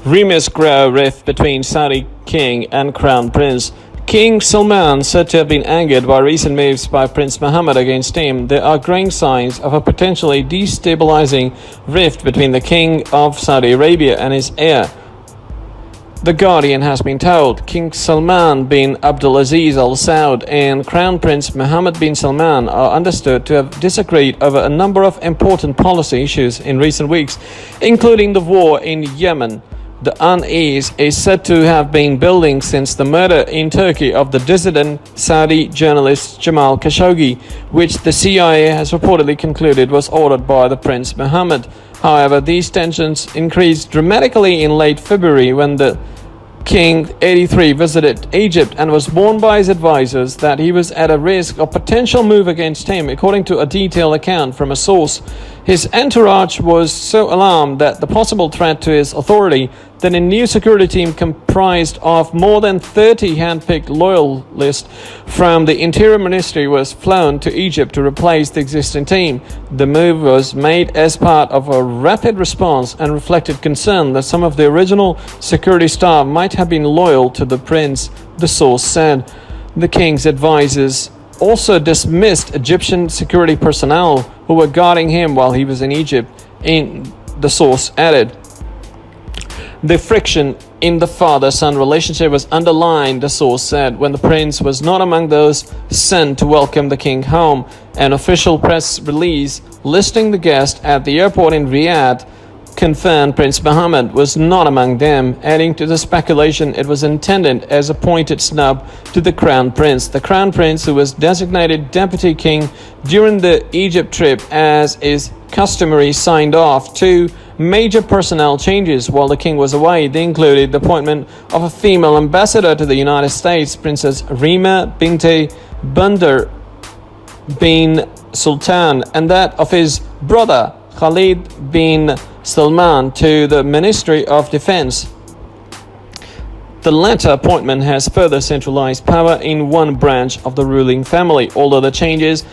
Rumours grow rift between Saudi king and crown prince. King Salman said to have been angered by recent moves by Prince Mohammed against him. There are growing signs of a potentially destabilising rift between the King of Saudi Arabia and his heir. The Guardian has been told King Salman bin Abdulaziz Al Saud and Crown Prince Mohammed bin Salman are understood to have disagreed over a number of important policy issues in recent weeks, including the war in Yemen. The unease is said to have been building since the murder in Turkey of the dissident Saudi journalist Jamal Khashoggi, which the CIA has reportedly concluded was ordered by the Prince Mohammed. However, these tensions increased dramatically in late February when the King, 83, visited Egypt and was warned by his advisors that he was at a risk of potential move against him, according to a detailed account from a source. His entourage was so alarmed that the possible threat to his authority that a new security team comprised of more than 30 hand-picked loyalists from the Interior Ministry was flown to Egypt to replace the existing team. The move was made as part of a rapid response and reflected concern that some of the original security staff might have been loyal to the prince, the source said. The king's advisors also dismissed Egyptian security personnel who were guarding him while he was in Egypt, the source added. The friction in the father-son relationship was underlined, the source said, when the prince was not among those sent to welcome the king home. An official press release listing the guests at the airport in Riyadh confirmed Prince Mohammed was not among them, adding to the speculation it was intended as a pointed snub to the crown prince. The crown prince, who was designated deputy king during the Egypt trip as is customary, signed off two major personnel changes while the king was away. They included the appointment of a female ambassador to the United States, Princess Rima Binte Bandar bin Sultan, and that of his brother Khalid bin Salman to the Ministry of Defense. The latter appointment has further centralized power in one branch of the ruling family. Although the changes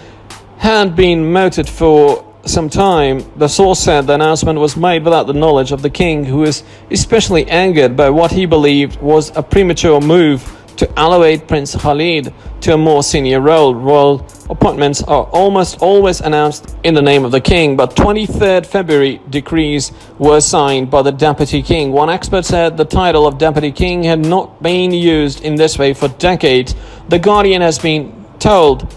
had been mooted for some time, the source said the announcement was made without the knowledge of the king, who is especially angered by what he believed was a premature move to elevate Prince Khalid to a more senior role. Royal appointments are almost always announced in the name of the king, but 23rd February decrees were signed by the deputy king. One expert said the title of deputy king had not been used in this way for decades. The Guardian has been told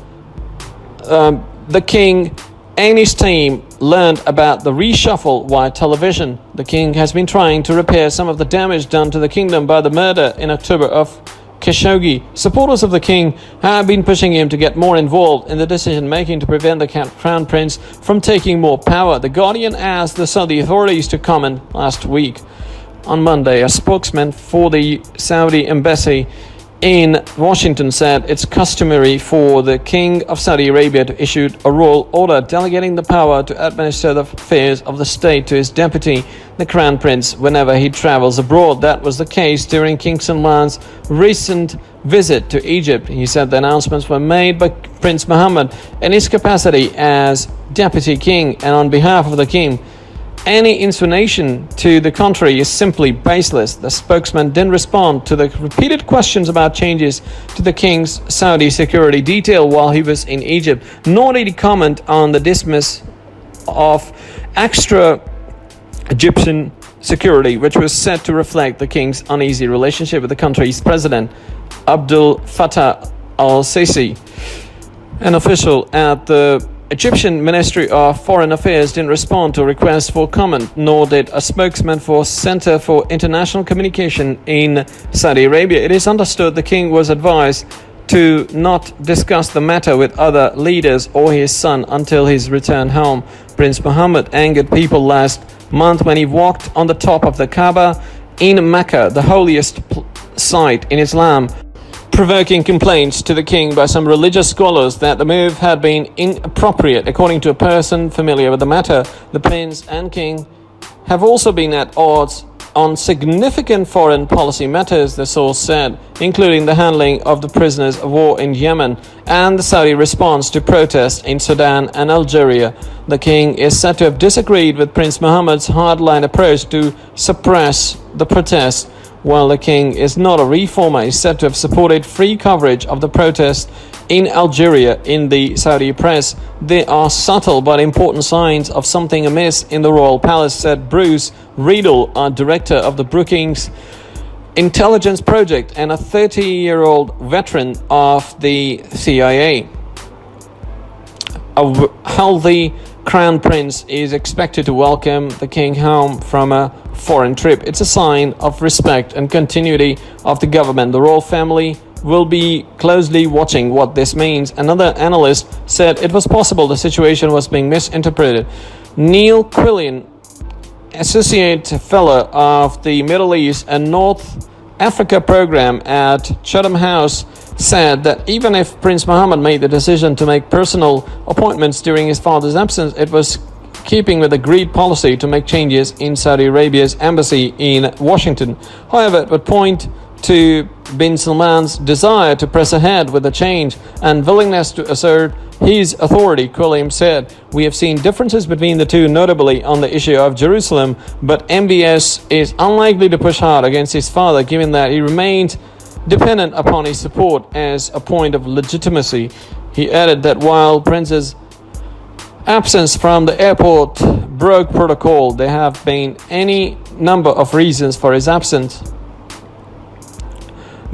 the king and his team learned about the reshuffle via television. The king has been trying to repair some of the damage done to the kingdom by the murder in October of Khashoggi. Supporters of the king have been pushing him to get more involved in the decision-making to prevent the crown prince from taking more power. The Guardian asked the Saudi authorities to comment last week. On Monday, a spokesman for the Saudi embassy in Washington said it's customary for the King of Saudi Arabia to issue a royal order delegating the power to administer the affairs of the state to his deputy, the Crown Prince, whenever he travels abroad. That was the case during King Salman's recent visit to Egypt. He said the announcements were made by Prince Mohammed in his capacity as deputy king and on behalf of the king. Any insinuation to the contrary is simply baseless. The spokesman didn't respond to the repeated questions about changes to the king's Saudi security detail while he was in Egypt, nor did he comment on the dismiss of extra Egyptian security, which was said to reflect the king's uneasy relationship with the country's president, Abdul Fattah al-Sisi. An official at the Egyptian Ministry of Foreign Affairs didn't respond to requests for comment, nor did a spokesman for Center for International Communication in Saudi Arabia. It is understood the king was advised to not discuss the matter with other leaders or his son until his return home. Prince Mohammed angered people last month when he walked on the top of the Kaaba in Mecca, the holiest site in Islam, provoking complaints to the king by some religious scholars that the move had been inappropriate. According to a person familiar with the matter, the prince and king have also been at odds on significant foreign policy matters, the source said, including the handling of the prisoners of war in Yemen and the Saudi response to protests in Sudan and Algeria. The king is said to have disagreed with Prince Mohammed's hardline approach to suppress the protests. While the king is not a reformer, he is said to have supported free coverage of the protests in Algeria in the Saudi press. There are subtle but important signs of something amiss in the royal palace, said Bruce Riedel, a director of the Brookings Intelligence Project and a 30-year-old veteran of the CIA. A healthy Crown Prince is expected to welcome the king home from a foreign trip. It's a sign of respect and continuity of the government. The royal family will be closely watching what this means. Another analyst said it was possible the situation was being misinterpreted. Neil Quillian, Associate Fellow of the Middle East and North Africa Program at Chatham House, said that even if Prince Mohammed made the decision to make personal appointments during his father's absence, it was keeping with agreed policy to make changes in Saudi Arabia's embassy in Washington. However, it would point to bin Salman's desire to press ahead with the change and willingness to assert his authority. Quilliam said, "We have seen differences between the two, notably on the issue of Jerusalem, but MBS is unlikely to push hard against his father, given that he remained dependent upon his support as a point of legitimacy." He added that while Prince's absence from the airport broke protocol, there have been any number of reasons for his absence.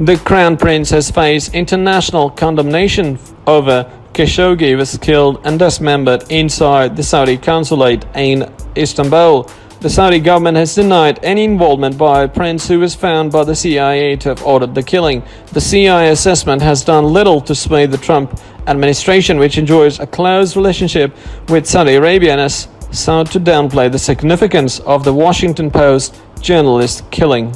The Crown Prince has faced international condemnation over Khashoggi was killed and dismembered inside the Saudi consulate in Istanbul. The Saudi government has denied any involvement by Prince, who was found by the CIA to have ordered the killing. The CIA assessment has done little to sway the Trump administration, which enjoys a close relationship with Saudi Arabia, and has sought to downplay the significance of the Washington Post journalist killing.